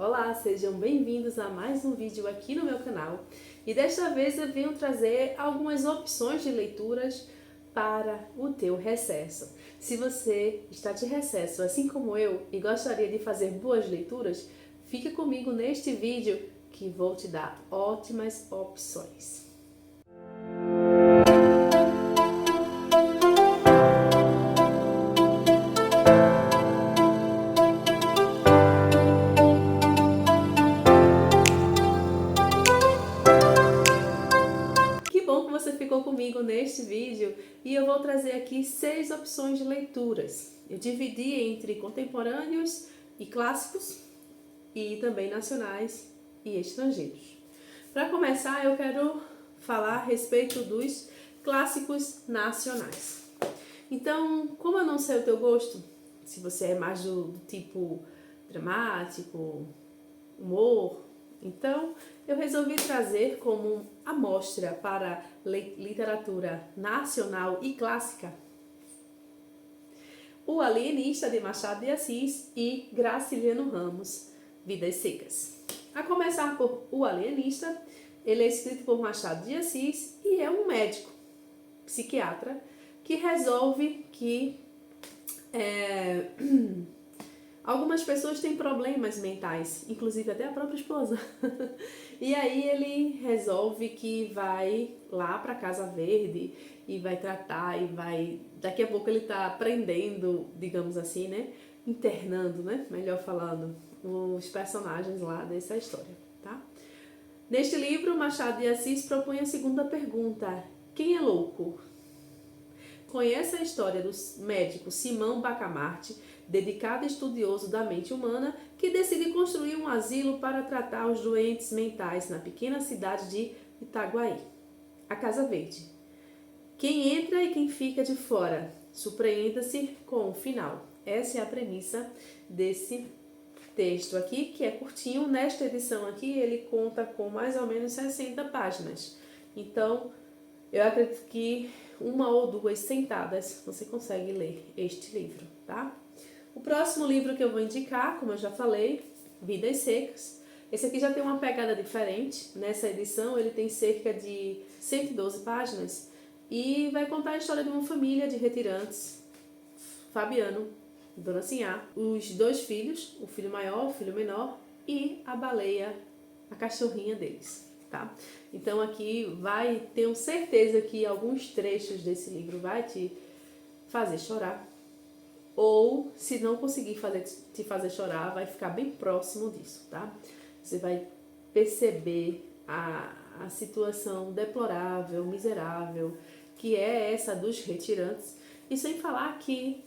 Olá, sejam bem-vindos a mais um vídeo aqui no meu canal. E desta vez eu venho trazer algumas opções de leituras para o teu recesso. Se você está de recesso, assim como eu, e gostaria de fazer boas leituras, fica comigo neste vídeo que vou te dar ótimas opções. Que bom que você ficou comigo neste vídeo e eu vou trazer aqui 6 opções de leituras. Eu dividi entre contemporâneos e clássicos e também nacionais e estrangeiros. Para começar, eu quero falar a respeito dos clássicos nacionais. Então, como eu não sei o teu gosto, se você é mais do tipo dramático, humor, então eu resolvi trazer como amostra para literatura nacional e clássica O Alienista, de Machado de Assis, e Graciliano Ramos, Vidas Secas. A começar por O Alienista, ele é escrito por Machado de Assis e é um médico, psiquiatra, que resolve que algumas pessoas têm problemas mentais, inclusive até a própria esposa. E aí ele resolve que vai lá para Casa Verde e vai tratar e vai... Daqui a pouco ele tá aprendendo, digamos assim, né? Internando, né? Melhor falando, os personagens lá dessa história, tá? Neste livro, Machado de Assis propõe a segunda pergunta: quem é louco? Conhece a história do médico Simão Bacamarte, dedicado estudioso da mente humana, que decide construir um asilo para tratar os doentes mentais na pequena cidade de Itaguaí, a Casa Verde. Quem entra e quem fica de fora, surpreenda-se com o final. Essa é a premissa desse texto aqui, que é curtinho. Nesta edição aqui, ele conta com mais ou menos 60 páginas. Então, eu acredito que uma ou duas sentadas você consegue ler este livro, tá? O próximo livro que eu vou indicar, como eu já falei, Vidas Secas. Esse aqui já tem uma pegada diferente. Nessa edição ele tem cerca de 112 páginas e vai contar a história de uma família de retirantes, Fabiano e Dona Sinhá, os 2 filhos, o filho maior, o filho menor e a baleia, a cachorrinha deles. Tá? Então aqui tenho certeza que alguns trechos desse livro vai te fazer chorar, ou se não conseguir te fazer chorar, vai ficar bem próximo disso, tá? Você vai perceber a situação deplorável, miserável, que é essa dos retirantes, e sem falar que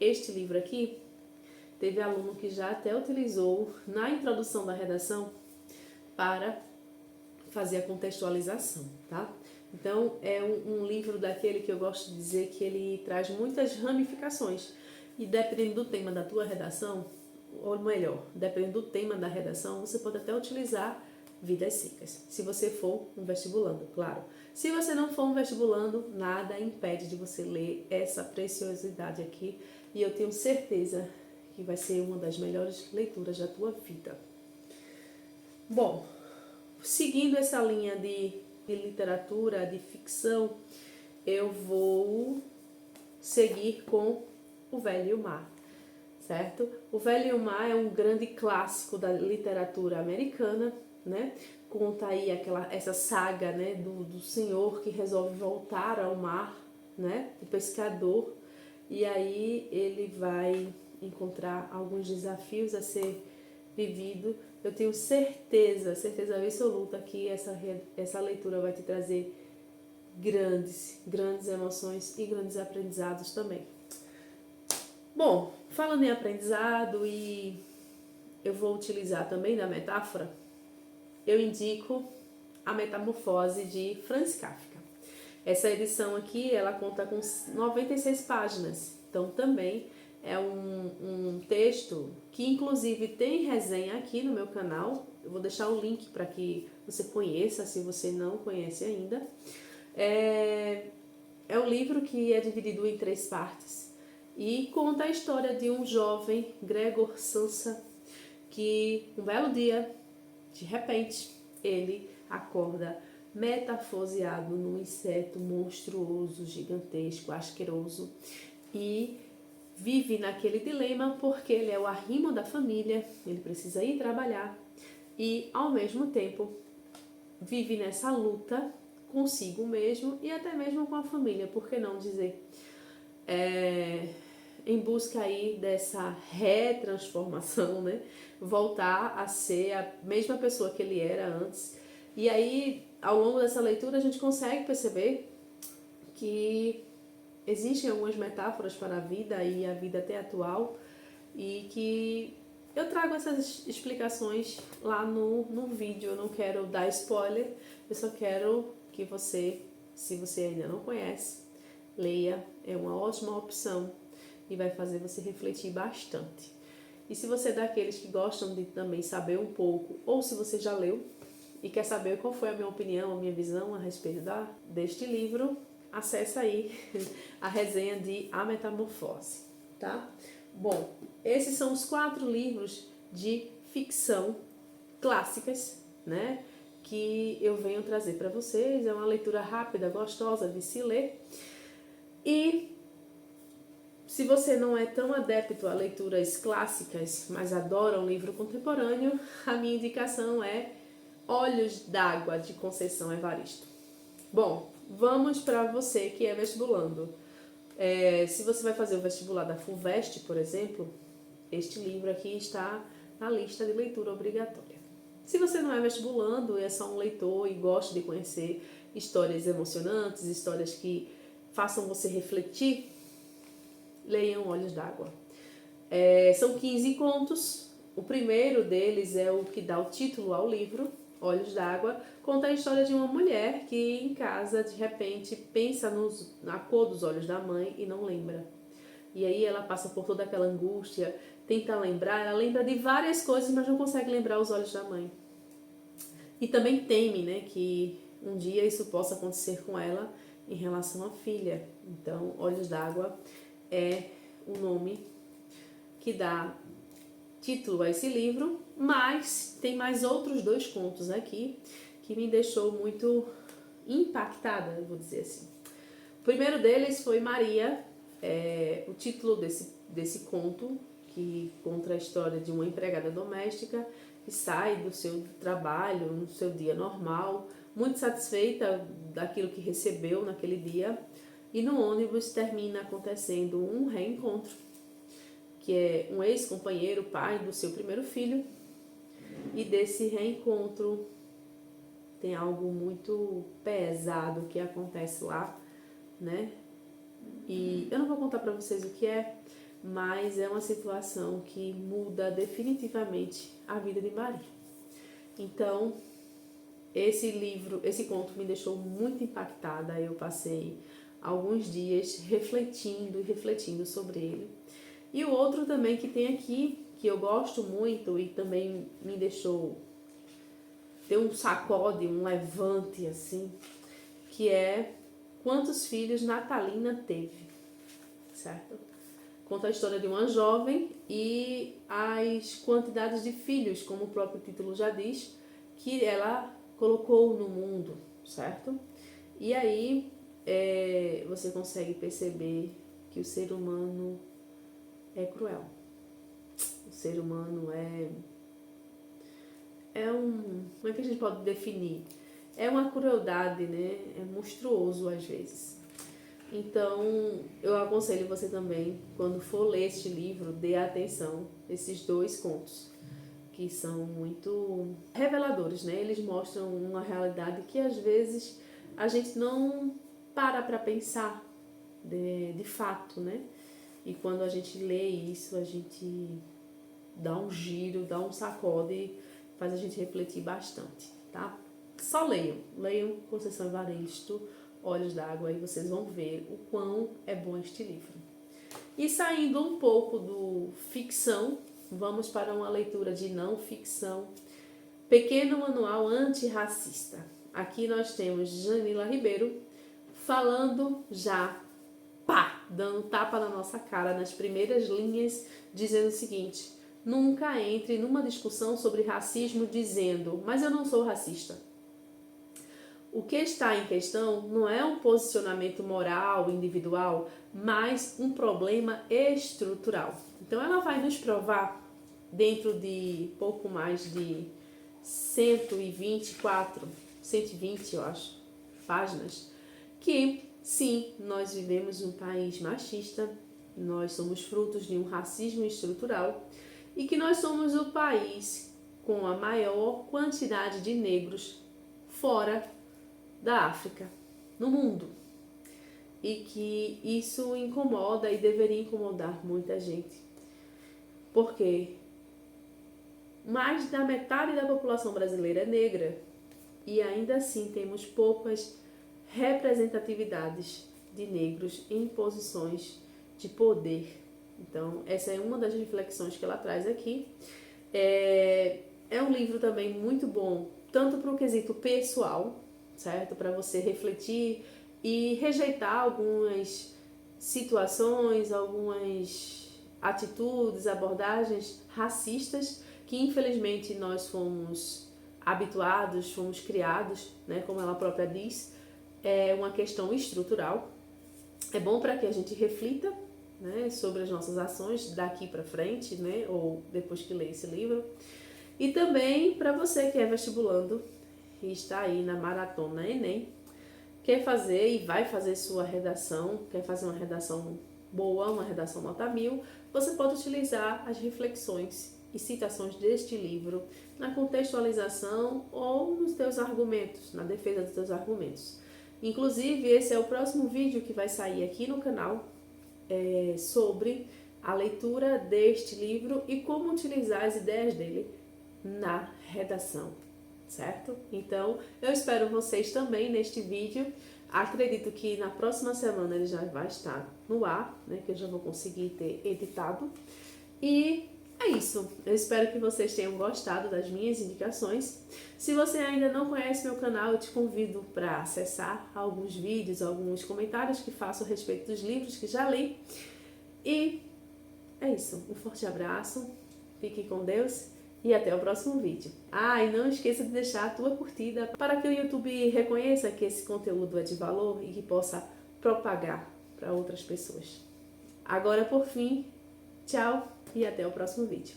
este livro aqui teve aluno que já até utilizou na introdução da redação para fazer a contextualização, tá? Então, é um livro daquele que eu gosto de dizer que ele traz muitas ramificações. E dependendo do tema da tua redação, ou melhor, dependendo do tema da redação, você pode até utilizar Vidas Secas, se você for um vestibulando, claro. Se você não for um vestibulando, nada impede de você ler essa preciosidade aqui, e eu tenho certeza que vai ser uma das melhores leituras da tua vida. Bom, seguindo essa linha de literatura, de ficção, eu vou seguir com O Velho e o Mar, certo? O Velho e o Mar é um grande clássico da literatura americana, né? Conta aí essa saga, né, do senhor que resolve voltar ao mar, né, do pescador, e aí ele vai encontrar alguns desafios a ser vivido. Eu tenho certeza absoluta que essa leitura vai te trazer grandes emoções e grandes aprendizados também. Bom, falando em aprendizado, e eu vou utilizar também da metáfora, eu indico A Metamorfose de Franz Kafka. Essa edição aqui, ela conta com 96 páginas, então também é um texto que inclusive tem resenha aqui no meu canal. Eu vou deixar o link para que você conheça, se você não conhece ainda. É um livro que é dividido em 3 partes e conta a história de um jovem, Gregor Samsa, que um belo dia, de repente, ele acorda metamorfoseado num inseto monstruoso, gigantesco, asqueroso e vive naquele dilema porque ele é o arrimo da família, ele precisa ir trabalhar e, ao mesmo tempo, vive nessa luta consigo mesmo e até mesmo com a família, por que não dizer? Em busca aí dessa retransformação, né? Voltar a ser a mesma pessoa que ele era antes. E aí, ao longo dessa leitura, a gente consegue perceber que existem algumas metáforas para a vida e a vida até atual, e que eu trago essas explicações lá no vídeo. Eu não quero dar spoiler, eu só quero que você, se você ainda não conhece, leia, é uma ótima opção e vai fazer você refletir bastante. E se você é daqueles que gostam de também saber um pouco, ou se você já leu e quer saber qual foi a minha opinião, a minha visão a respeito deste livro, acessa aí a resenha de A Metamorfose, tá? Bom, esses são os 4 livros de ficção clássicas, né, que eu venho trazer para vocês. É uma leitura rápida, gostosa de se ler. E se você não é tão adepto a leituras clássicas, mas adora um livro contemporâneo, a minha indicação é Olhos d'Água, de Conceição Evaristo. Bom, vamos para você que é vestibulando. Se você vai fazer o vestibular da FUVEST, por exemplo, este livro aqui está na lista de leitura obrigatória. Se você não é vestibulando, é só um leitor e gosta de conhecer histórias emocionantes, histórias que façam você refletir, leiam Olhos d'Água. São 15 contos. O primeiro deles é o que dá o título ao livro, Olhos d'Água. Conta a história de uma mulher que em casa, de repente, pensa na cor dos olhos da mãe e não lembra. E aí ela passa por toda aquela angústia, tenta lembrar, ela lembra de várias coisas, mas não consegue lembrar os olhos da mãe. E também teme, né, que um dia isso possa acontecer com ela em relação à filha. Então, Olhos d'Água é o nome que dá título a esse livro, mas tem mais outros 2 contos aqui que me deixou muito impactada, eu vou dizer assim. O primeiro deles foi Maria, o título desse conto, que conta a história de uma empregada doméstica que sai do seu trabalho, no seu dia normal, muito satisfeita daquilo que recebeu naquele dia, e no ônibus termina acontecendo um reencontro, que é um ex-companheiro, pai do seu primeiro filho, e desse reencontro tem algo muito pesado que acontece lá, né? E eu não vou contar para vocês o que é, mas é uma situação que muda definitivamente a vida de Maria. Então, esse conto me deixou muito impactada. Eu passei alguns dias refletindo sobre ele. E o outro também que tem aqui, que eu gosto muito e também me deixou ter um sacode, um levante assim, que é Quantos Filhos Natalina Teve, certo? Conta a história de uma jovem e as quantidades de filhos, como o próprio título já diz, que ela colocou no mundo, certo? E aí você consegue perceber que o ser humano é cruel. O ser humano como é que a gente pode definir? É uma crueldade, né? É monstruoso às vezes. Então, eu aconselho você também, quando for ler este livro, dê atenção a esses 2 contos, que são muito reveladores, né? Eles mostram uma realidade que às vezes a gente não para pensar de fato, né? E quando a gente lê isso, a gente dá um giro, dá um sacode, faz a gente refletir bastante, tá? Só leiam Conceição Evaristo, Olhos d'Água, e vocês vão ver o quão é bom este livro. E saindo um pouco do ficção, vamos para uma leitura de não ficção. Pequeno Manual Antirracista. Aqui nós temos Jamila Ribeiro falando já, dando tapa na nossa cara nas primeiras linhas, dizendo o seguinte: nunca entre numa discussão sobre racismo dizendo, mas eu não sou racista. O que está em questão não é um posicionamento moral, individual, mas um problema estrutural. Então ela vai nos provar, dentro de pouco mais de 120, eu acho, páginas, que sim, nós vivemos um país machista, nós somos frutos de um racismo estrutural e que nós somos o país com a maior quantidade de negros fora da África, no mundo. E que isso incomoda e deveria incomodar muita gente. Porque mais da metade da população brasileira é negra e ainda assim temos poucas representatividades de negros em posições de poder. Então, essa é uma das reflexões que ela traz aqui. É um livro também muito bom, tanto para o quesito pessoal, certo? Para você refletir e rejeitar algumas situações, algumas atitudes, abordagens racistas que infelizmente nós fomos habituados, fomos criados, né? Como ela própria diz, é uma questão estrutural. É bom para que a gente reflita, né, sobre as nossas ações daqui para frente, né, ou depois que ler esse livro. E também para você que é vestibulando e está aí na maratona Enem, quer fazer e vai fazer sua redação, quer fazer uma redação boa, uma redação nota 1000, você pode utilizar as reflexões e citações deste livro na contextualização ou nos teus argumentos, na defesa dos teus argumentos. Inclusive, esse é o próximo vídeo que vai sair aqui no canal, sobre a leitura deste livro e como utilizar as ideias dele na redação, certo? Então, eu espero vocês também neste vídeo. Acredito que na próxima semana ele já vai estar no ar, né? Que eu já vou conseguir ter editado. E é isso. Eu espero que vocês tenham gostado das minhas indicações. Se você ainda não conhece meu canal, eu te convido para acessar alguns vídeos, alguns comentários que faço a respeito dos livros que já li. E é isso. Um forte abraço. Fique com Deus. E até o próximo vídeo. E não esqueça de deixar a tua curtida para que o YouTube reconheça que esse conteúdo é de valor e que possa propagar para outras pessoas. Agora, por fim, tchau e até o próximo vídeo.